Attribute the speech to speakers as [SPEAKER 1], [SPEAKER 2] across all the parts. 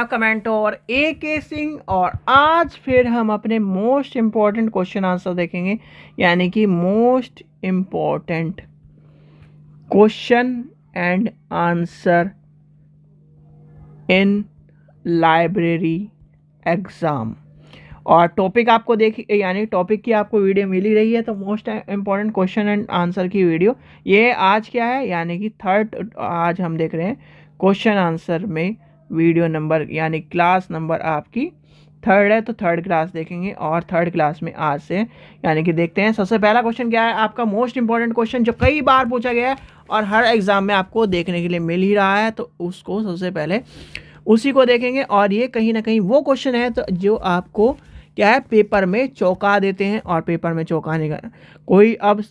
[SPEAKER 1] Comment और ए के सिंह। और आज फिर हम अपने मोस्ट इम्पॉर्टेंट क्वेश्चन आंसर देखेंगे, यानी कि most important question and answer in library exam. और टॉपिक आपको यानी टॉपिक की आपको वीडियो मिल ही रही है, तो most important question and answer की वीडियो ये आज क्या है, यानी कि आज हम देख रहे हैं क्वेश्चन आंसर में वीडियो नंबर, यानी क्लास नंबर आपकी थर्ड है, तो थर्ड क्लास देखेंगे। और थर्ड क्लास में आज से यानी कि देखते हैं सबसे पहला क्वेश्चन क्या है आपका, मोस्ट इंपॉर्टेंट क्वेश्चन जो कई बार पूछा गया है और हर एग्ज़ाम में आपको देखने के लिए मिल ही रहा है, तो उसको सबसे पहले उसी को देखेंगे। और ये कहीं ना कहीं वो क्वेश्चन है तो जो आपको क्या है पेपर में चौंका देते हैं, और पेपर में चौंकाने का कोई अब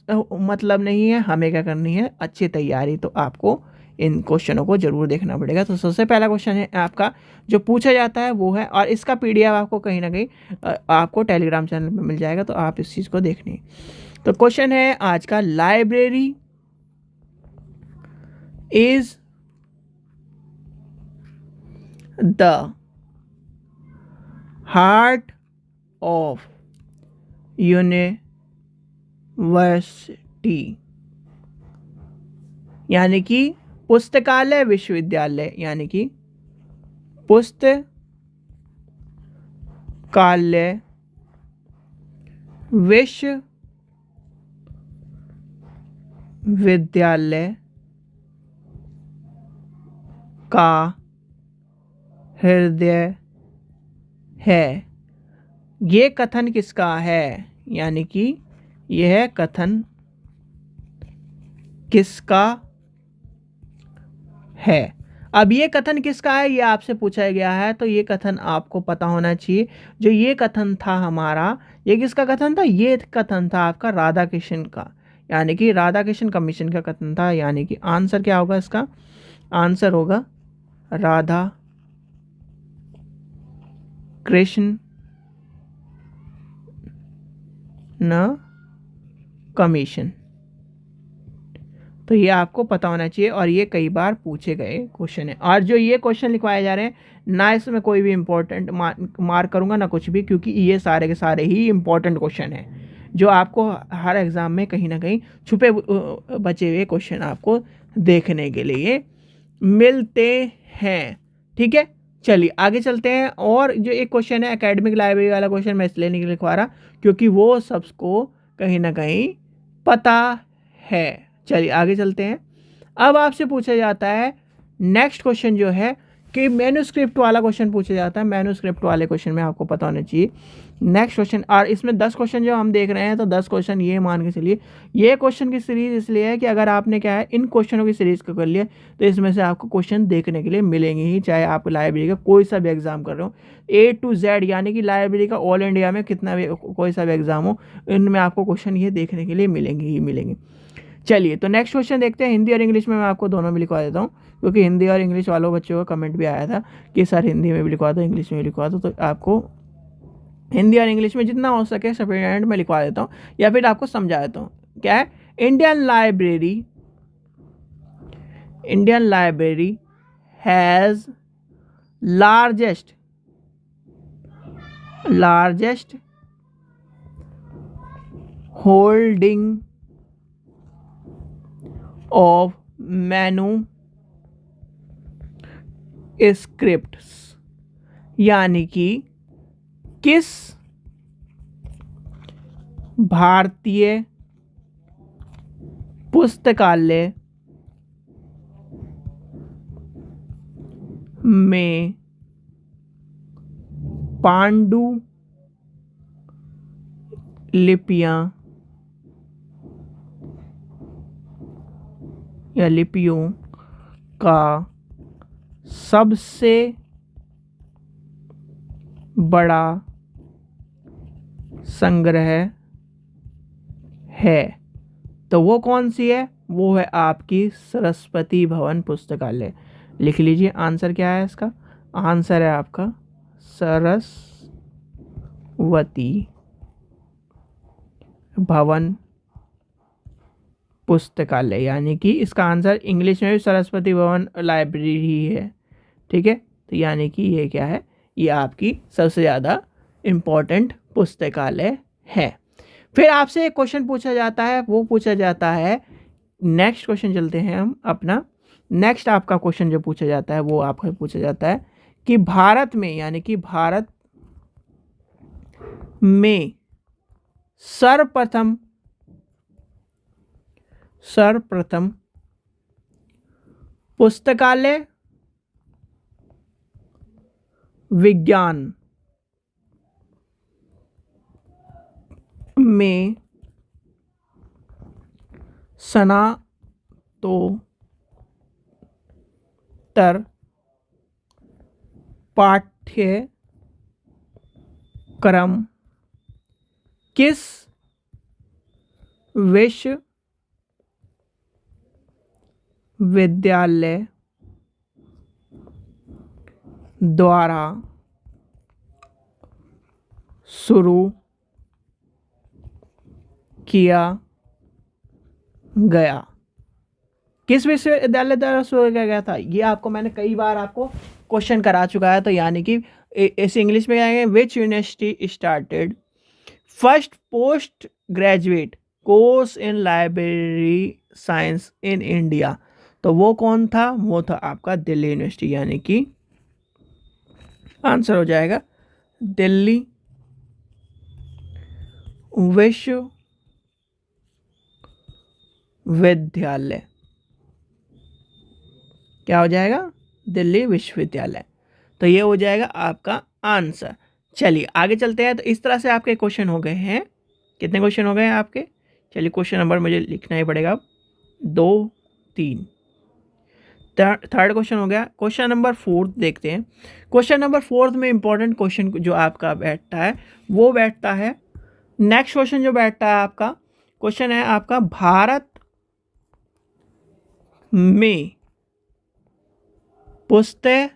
[SPEAKER 1] मतलब नहीं है। हमें क्या करनी है, अच्छी तैयारी, तो आपको इन क्वेश्चनों को जरूर देखना पड़ेगा। तो सबसे पहला क्वेश्चन है आपका जो पूछा जाता है वो है, और इसका पीडीएफ आपको कहीं ना कहीं आपको टेलीग्राम चैनल पर मिल जाएगा, तो आप इस चीज़ को देखनी। तो क्वेश्चन है आज का, library is the heart of university, यानी कि पुस्तकालय विश्वविद्यालय, यानी कि पुस्तकालय विश्वविद्यालय का हृदय है। ये कथन किसका है, यानी कि यह कथन किसका है। अब ये कथन किसका है ये आपसे पूछा गया है, तो ये कथन आपको पता होना चाहिए। जो ये कथन था हमारा, ये किसका कथन था, ये कथन था आपका राधा कृष्ण का, यानी कि राधा कृष्ण कमीशन का कथन था। यानी कि आंसर क्या होगा इसका, आंसर होगा राधा कृष्ण न कमीशन। तो ये आपको पता होना चाहिए, और ये कई बार पूछे गए क्वेश्चन है। और जो ये क्वेश्चन लिखवाए जा रहे हैं ना, इसमें कोई भी इंपॉर्टेंट मार्क करूंगा ना कुछ भी, क्योंकि ये सारे के सारे ही इंपॉर्टेंट क्वेश्चन है जो आपको हर एग्ज़ाम में कहीं ना कहीं छुपे बचे हुए क्वेश्चन आपको देखने के लिए मिलते हैं। ठीक है, चलिए आगे चलते हैं। और जो एक क्वेश्चन है एकेडमिक लाइब्रेरी वाला क्वेश्चन, मैं इसलिए नहीं लिखवा रहा क्योंकि वो सबको कहीं ना कहीं पता है। चलिए आगे चलते हैं। अब आपसे पूछा जाता है नेक्स्ट क्वेश्चन जो है कि मैन्युस्क्रिप्ट वाला क्वेश्चन पूछा जाता है। मैन्युस्क्रिप्ट वाले क्वेश्चन में आपको पता होना चाहिए नेक्स्ट क्वेश्चन। और इसमें 10 क्वेश्चन जो हम देख रहे हैं, तो 10 क्वेश्चन ये मान के चलिए, ये क्वेश्चन की सीरीज इसलिए है कि अगर आपने क्या है इन क्वेश्चनों की सीरीज को कर लिया, तो इसमें से आपको क्वेश्चन देखने के लिए मिलेंगे ही, चाहे आप लाइब्रेरी का कोई सा भी एग्जाम कर रहे हो, A to Z, यानी कि लाइब्रेरी का ऑल इंडिया में कितना भी कोई सा भी एग्जाम हो, इनमें आपको क्वेश्चन ये देखने के लिए मिलेंगे ही मिलेंगे। चलिए तो नेक्स्ट क्वेश्चन देखते हैं। हिंदी और इंग्लिश में मैं आपको दोनों में लिखवा देता हूँ, क्योंकि हिंदी और इंग्लिश वालों बच्चों का कमेंट भी आया था कि सर हिंदी में भी लिखवा दो, इंग्लिश में भी लिखवा दो। तो आपको हिंदी और इंग्लिश में जितना हो सके सफिशिएंट में लिखवा देता हूँ, या फिर आपको समझा देता हूँ। क्या है, Indian library has largest holding of manuscripts, यानी कि किस भारतीय पुस्तकालय में पांडुलिपियां या लिपियों का सबसे बड़ा संग्रह है। तो वो कौन सी है, वो है आपकी सरस्वती भवन पुस्तकालय। लिख लीजिए आंसर क्या है इसका, आंसर है आपका सरस्वती भवन पुस्तकालय, यानी कि इसका आंसर इंग्लिश में भी सरस्वती भवन लाइब्रेरी ही है। ठीक है, तो यानी कि ये क्या है, ये आपकी सबसे ज़्यादा इम्पोर्टेंट पुस्तकालय है। फिर आपसे एक क्वेश्चन पूछा जाता है, वो पूछा जाता है, नेक्स्ट क्वेश्चन चलते हैं हम अपना। नेक्स्ट आपका क्वेश्चन जो पूछा जाता है वो आपका पूछा जाता है कि भारत में, यानी कि भारत में सर्वप्रथम पुस्तकालय विज्ञान में स्नातकोत्तर पाठ्यक्रम किस विश्वविद्यालय द्वारा शुरू किया गया? किस विश्वविद्यालय द्वारा शुरू किया गया था? ये आपको मैंने कई बार आपको क्वेश्चन करा चुका है। तो यानी कि इस इंग्लिश में आएंगे, which university started first post graduate course in library science in India? तो वो कौन था? वो था आपका दिल्ली यूनिवर्सिटी, यानी कि आंसर हो जाएगा दिल्ली विश्वविद्यालय। क्या हो जाएगा? दिल्ली विश्वविद्यालय। तो ये हो जाएगा आपका आंसर। चलिए आगे चलते हैं। तो इस तरह से आपके क्वेश्चन हो गए हैं। कितने क्वेश्चन हो गए हैं आपके? चलिए क्वेश्चन नंबर मुझे लिखना ही पड़ेगा, 2 3। थर्ड क्वेश्चन हो गया। क्वेश्चन नंबर 4 देखते हैं। क्वेश्चन नंबर 4 में इंपॉर्टेंट क्वेश्चन जो आपका बैठता है वो बैठता है, नेक्स्ट क्वेश्चन जो बैठता है आपका क्वेश्चन है आपका, भारत में पुस्तकालय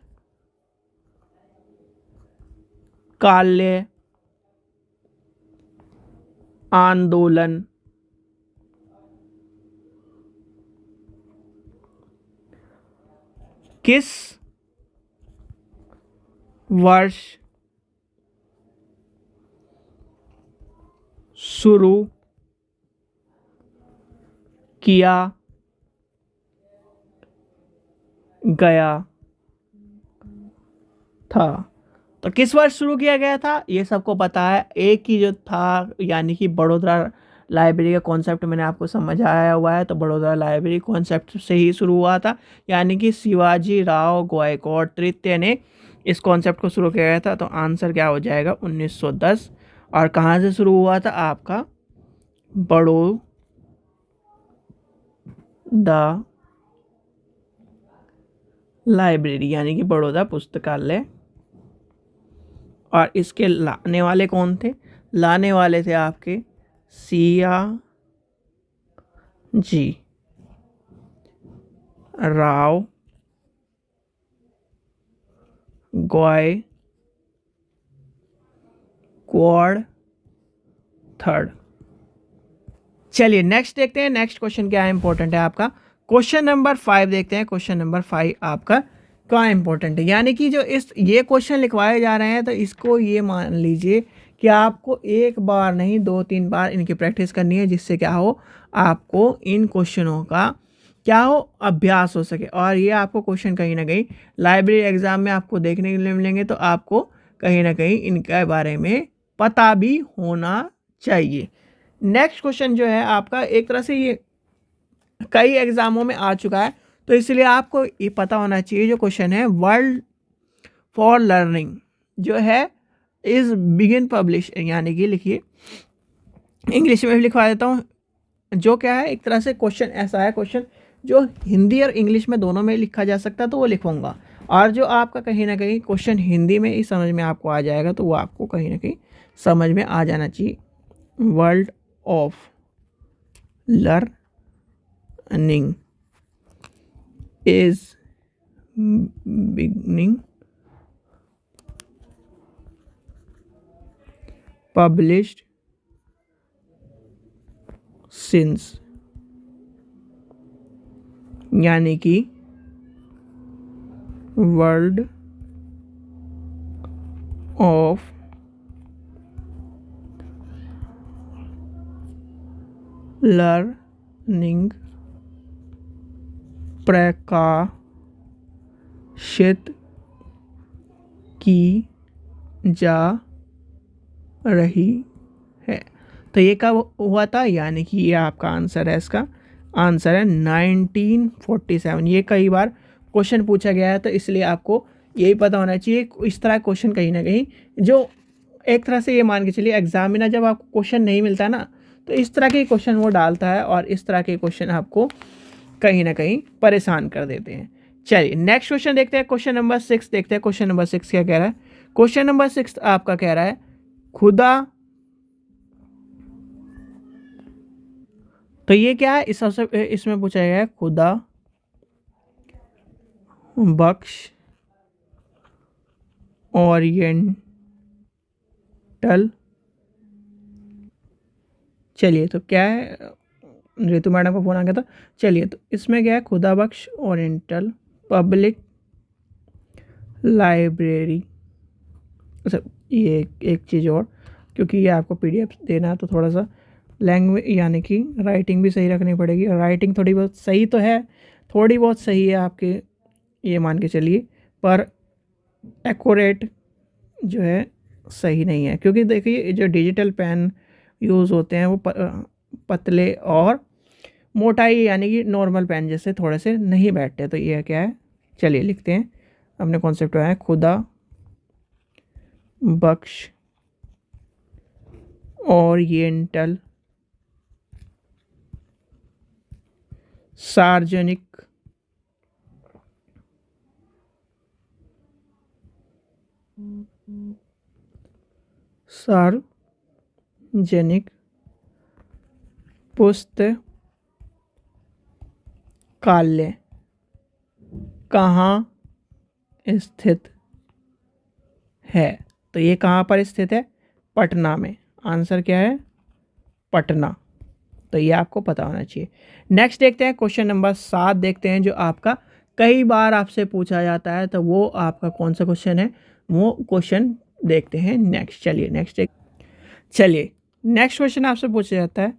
[SPEAKER 1] आंदोलन किस वर्ष शुरू किया गया था? तो किस वर्ष शुरू किया गया था ये सबको पता है। एक ही जो था, यानी कि बड़ौदा लाइब्रेरी का कॉन्सेप्ट मैंने आपको समझाया हुआ है। तो बड़ौदा लाइब्रेरी कॉन्सेप्ट से ही शुरू हुआ था, यानी कि शिवाजी राव गायकवाड़ तृतीय ने इस कॉन्सेप्ट को शुरू किया था। तो आंसर क्या हो जाएगा? 1910। और कहाँ से शुरू हुआ था? आपका बड़ौदा लाइब्रेरी, यानी कि बड़ौदा पुस्तकालय। और इसके लाने वाले कौन थे? लाने वाले थे आपके सियाजी राव गायकवाड़ थर्ड। चलिए नेक्स्ट देखते हैं। नेक्स्ट क्वेश्चन क्या है, इंपॉर्टेंट है आपका। क्वेश्चन नंबर 5 देखते हैं। क्वेश्चन नंबर 5 आपका क्या इंपॉर्टेंट है, यानी कि जो ये क्वेश्चन लिखवाए जा रहे हैं तो इसको ये मान लीजिए कि आपको एक बार नहीं 2-3 बार इनकी प्रैक्टिस करनी है, जिससे क्या हो, आपको इन क्वेश्चनों का क्या हो, अभ्यास हो सके। और ये आपको क्वेश्चन कहीं ना कहीं लाइब्रेरी एग्जाम में आपको देखने के लिए मिलेंगे। तो आपको कहीं ना कहीं इनके बारे में पता भी होना चाहिए। नेक्स्ट क्वेश्चन जो है आपका, एक तरह से ये कई एग्जामों में आ चुका है, तो इसलिए आपको ये पता होना चाहिए। जो क्वेश्चन है, वर्ल्ड फॉर लर्निंग जो है इज बिगिन पब्लिश, यानी कि लिखिए, इंग्लिश में भी लिखवा देता हूँ। जो क्या है, एक तरह से क्वेश्चन ऐसा है, क्वेश्चन जो हिंदी और इंग्लिश में दोनों में लिखा जा सकता है, तो वो लिखूंगा। और जो आपका कहीं ना कहीं क्वेश्चन हिंदी में ही समझ में आपको आ जाएगा, तो वो आपको कहीं ना कहीं समझ में आ जाना चाहिए। World of learning is beginning published since, यानी कि वर्ल्ड ऑफ लर्निंग प्रकाशित की जा रही है। तो ये कब हुआ था, यानी कि ये आपका आंसर है, इसका आंसर है 1947। ये कई बार क्वेश्चन पूछा गया है, तो इसलिए आपको यही पता होना चाहिए। इस तरह क्वेश्चन कहीं ना कहीं, जो एक तरह से ये मान के चलिए एग्जामिनर जब आपको क्वेश्चन नहीं मिलता ना, तो इस तरह के क्वेश्चन वो डालता है, और इस तरह के क्वेश्चन आपको कहीं ना कहीं परेशान कर देते हैं। चलिए नेक्स्ट क्वेश्चन देखते हैं, क्वेश्चन नंबर 6 देखते हैं। क्वेश्चन नंबर 6 क्या कह रहा है? क्वेश्चन नंबर 6 आपका कह रहा है खुदा। तो ये क्या है, इसमें पूछा गया है खुदा बख्श ओरिएंटल। चलिए तो क्या है, रितु मैडम का फोन आ गया था। चलिए तो इसमें क्या है, खुदा बख्श ओरिएंटल पब्लिक लाइब्रेरी। अच्छा ये एक चीज़ और, क्योंकि ये आपको पीडीएफ देना है, तो थोड़ा सा लैंग्वेज यानी कि राइटिंग भी सही रखनी पड़ेगी। राइटिंग थोड़ी बहुत सही तो है, थोड़ी बहुत सही है आपके, ये मान के चलिए, पर एक्यूरेट जो है सही नहीं है। क्योंकि देखिए जो डिजिटल पेन यूज़ होते हैं वो पतले और मोटाई यानी कि नॉर्मल पेन जैसे थोड़े से नहीं बैठते। तो ये क्या है, चलिए लिखते हैं, अपने कॉन्सेप्ट में है खुदा बख्श ओरिएंटल सार्वजनिक पुस्तकालय कहाँ स्थित है? तो ये कहाँ पर स्थित है? पटना में। आंसर क्या है? पटना। तो ये आपको पता होना चाहिए। नेक्स्ट देखते हैं, क्वेश्चन नंबर 7 देखते हैं, जो आपका कई बार आपसे पूछा जाता है। तो वो आपका कौन सा क्वेश्चन है, वो क्वेश्चन देखते हैं नेक्स्ट। चलिए नेक्स्ट क्वेश्चन आपसे पूछा जाता है,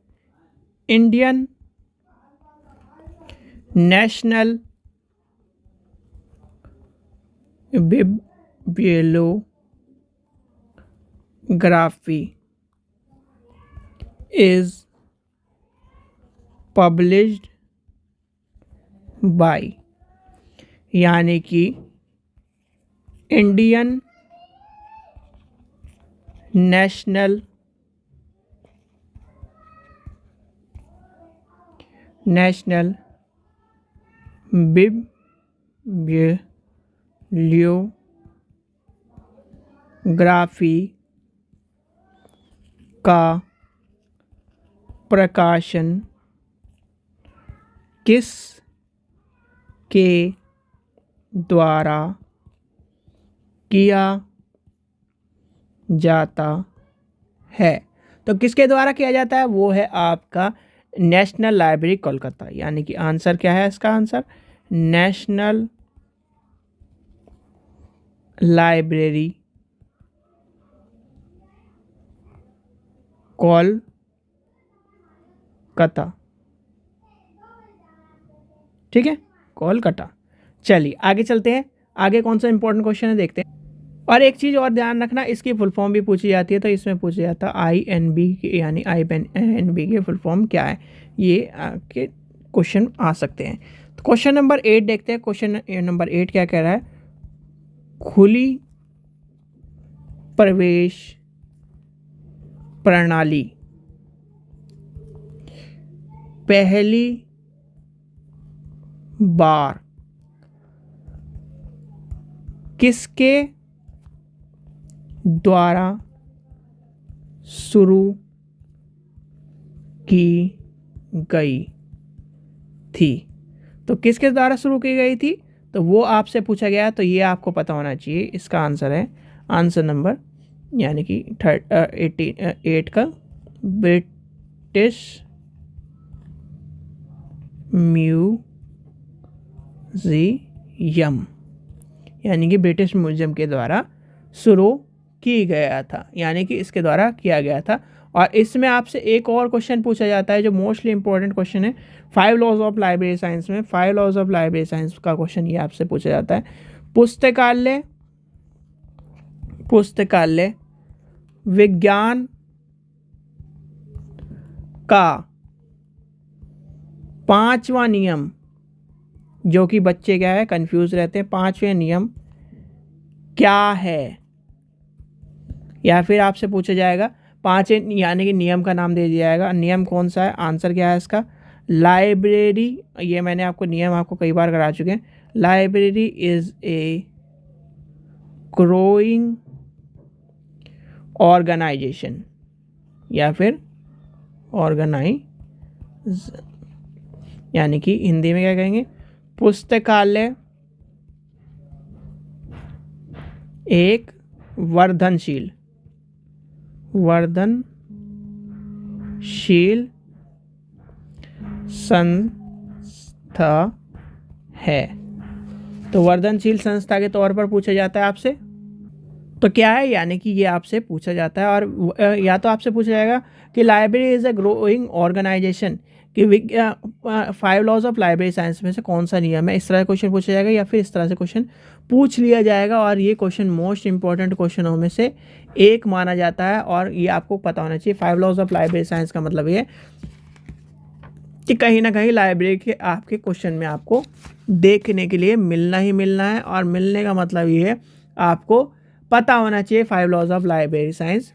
[SPEAKER 1] Indian national bibliography is published by, यानी कि इंडियन नेशनल बिब्लियोग्राफी का प्रकाशन किस के द्वारा किया जाता है? तो किसके द्वारा किया जाता है? वो है आपका नेशनल लाइब्रेरी कोलकाता। यानी कि आंसर क्या है इसका? Answer national library Kolkata. ठीक है, कोलकाता। चलिए आगे चलते हैं, आगे कौन सा इंपॉर्टेंट क्वेश्चन है देखते हैं। और एक चीज़ और ध्यान रखना, इसकी फुल फॉर्म भी पूछी जाती है। तो इसमें पूछा जाता है INB यानी INB के फुल फॉर्म क्या है, ये आपके क्वेश्चन आ सकते हैं। तो क्वेश्चन नंबर 8 देखते हैं। क्वेश्चन नंबर 8 क्या कह रहा है? खुली प्रवेश प्रणाली पहली बार किसके द्वारा शुरू की गई थी? तो किसके द्वारा शुरू की गई थी, तो वो आपसे पूछा गया। तो ये आपको पता होना चाहिए। इसका आंसर है आंसर नंबर यानी कि 8 का ब्रिटिश म्यूजियम, यानी कि ब्रिटिश म्यूजियम के द्वारा शुरू की गया था, यानी कि इसके द्वारा किया गया था। और इसमें आपसे एक और क्वेश्चन पूछा जाता है जो मोस्टली इंपॉर्टेंट क्वेश्चन है 5 लॉज ऑफ लाइब्रेरी साइंस में। 5 लॉज ऑफ लाइब्रेरी साइंस का क्वेश्चन ये आपसे पूछा जाता है। पुस्तकालय विज्ञान का 5वां नियम, जो कि बच्चे क्या है कंफ्यूज रहते हैं, 5वें नियम क्या है? या फिर आपसे पूछा जाएगा 5वें यानी कि नियम का नाम दे दिया जाएगा, नियम कौन सा है, आंसर क्या है इसका? लाइब्रेरी, ये मैंने आपको नियम आपको कई बार करा चुके हैं। Library is a growing organization, या फिर ऑर्गेनाइज, यानी कि हिंदी में क्या कहेंगे, पुस्तकालय एक वर्धनशील संस्था है। तो वर्धनशील संस्था के तौर पर पूछा जाता है आपसे, तो क्या है, यानी कि ये आपसे पूछा जाता है। और या तो आपसे पूछा जाएगा कि library is a growing organization, कि 5 लॉज ऑफ लाइब्रेरी साइंस में से कौन सा नियम है, इस तरह का क्वेश्चन पूछा जाएगा, या फिर इस तरह से क्वेश्चन पूछ लिया जाएगा। और ये क्वेश्चन मोस्ट इंपॉर्टेंट क्वेश्चनों में से एक माना जाता है, और ये आपको पता होना चाहिए। 5 लॉज ऑफ लाइब्रेरी साइंस का मतलब ये कि कहीं ना कहीं लाइब्रेरी के आपके क्वेश्चन में आपको देखने के लिए मिलना ही मिलना है, और मिलने का मतलब ये है आपको पता होना चाहिए 5 लॉज ऑफ लाइब्रेरी साइंस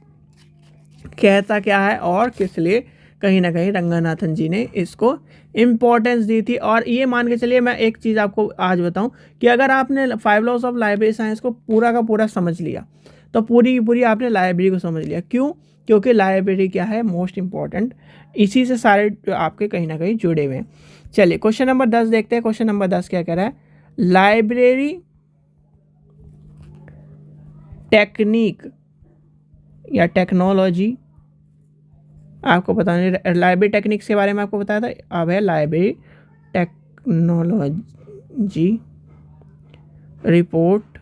[SPEAKER 1] कहता क्या है और किस लिए कहीं ना कहीं रंगनाथन जी ने इसको इम्पोर्टेंस दी थी। और ये मान के चलिए, मैं एक चीज़ आपको आज बताऊं कि अगर आपने 5 लॉज ऑफ लाइब्रेरी साइंस को पूरा का पूरा समझ लिया तो पूरी की पूरी आपने लाइब्रेरी को समझ लिया। क्यों? क्योंकि लाइब्रेरी क्या है, मोस्ट इम्पॉर्टेंट, इसी से सारे आपके कहीं ना कहीं जुड़े हुए हैं। चलिए क्वेश्चन नंबर 10 देखते हैं। क्वेश्चन नंबर 10 क्या कह रहा है? लाइब्रेरी टेक्निक या टेक्नोलॉजी, आपको पता नहीं, लाइब्रेरी टेक्निक्स के बारे में आपको बताया था, अब है लाइब्रेरी टेक्नोलॉजी रिपोर्ट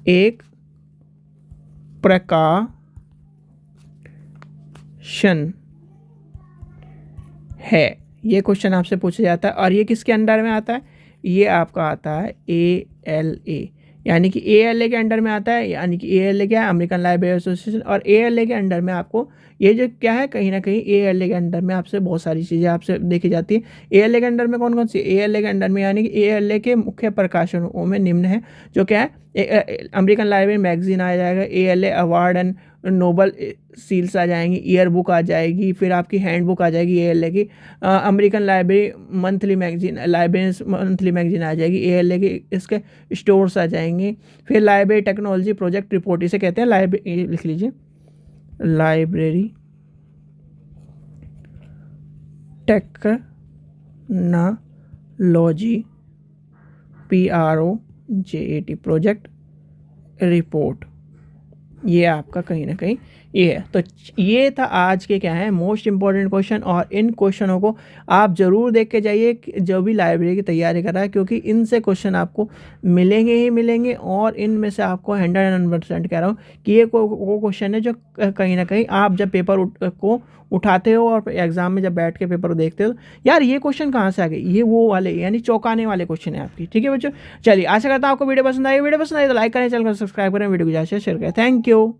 [SPEAKER 1] एक प्रकाशन है। ये क्वेश्चन आपसे पूछा जाता है, और ये किसके अंडर में आता है? ये आपका आता है ALA, यानी कि ALA के अंडर में आता है। यानी कि ALA क्या है? American library association. और ALA के अंडर में आपको ये जो क्या है, कहीं ना कहीं ALA के अंडर में आपसे बहुत सारी चीज़ें आपसे देखी जाती है। ALA के अंडर में कौन कौन सी? ALA के अंडर में यानी कि ALA के मुख्य प्रकाशनों में निम्न है, जो क्या है, अमेरिकन लाइब्रेरी मैगजीन आ जाएगा, ALA award and noble seals आ जाएंगी, ईयर बुक आ जाएगी, फिर आपकी हैंड बुक आ जाएगी ALA की, American library monthly magazine, library monthly magazine आ जाएगी ALA की, इसके स्टोर्स आ जाएंगे। फिर लाइब्रेरी टेक्नोलॉजी प्रोजेक्ट रिपोर्ट, इसे कहते हैं लाइब्रेरी, लिख लीजिए, library technology PROJECT project report, ये आपका कहीं ना कहीं ये है। तो ये था आज के क्या है मोस्ट इंपॉर्टेंट क्वेश्चन, और इन क्वेश्चनों को आप ज़रूर देख के जाइए जो भी लाइब्रेरी की तैयारी कर रहा है, क्योंकि इनसे क्वेश्चन आपको मिलेंगे ही मिलेंगे। और इनमें से आपको 100% कह रहा हूँ कि ये वो क्वेश्चन है जो कहीं ना कहीं आप जब पेपर को उठाते हो और एग्जाम में जब बैठ के पेपर को देखते हो, यार ये क्वेश्चन कहाँ से आ गए, ये वो वाले यानी चौंकाने वाले क्वेश्चन है आपकी। ठीक है बच्चों, चलिए आशा करता हूँ आपको वीडियो पसंद आई। वीडियो पसंद आई तो लाइक करें, चैनल को सब्सक्राइब करें, वीडियो को ज़्यादा शेयर करें। Thank you.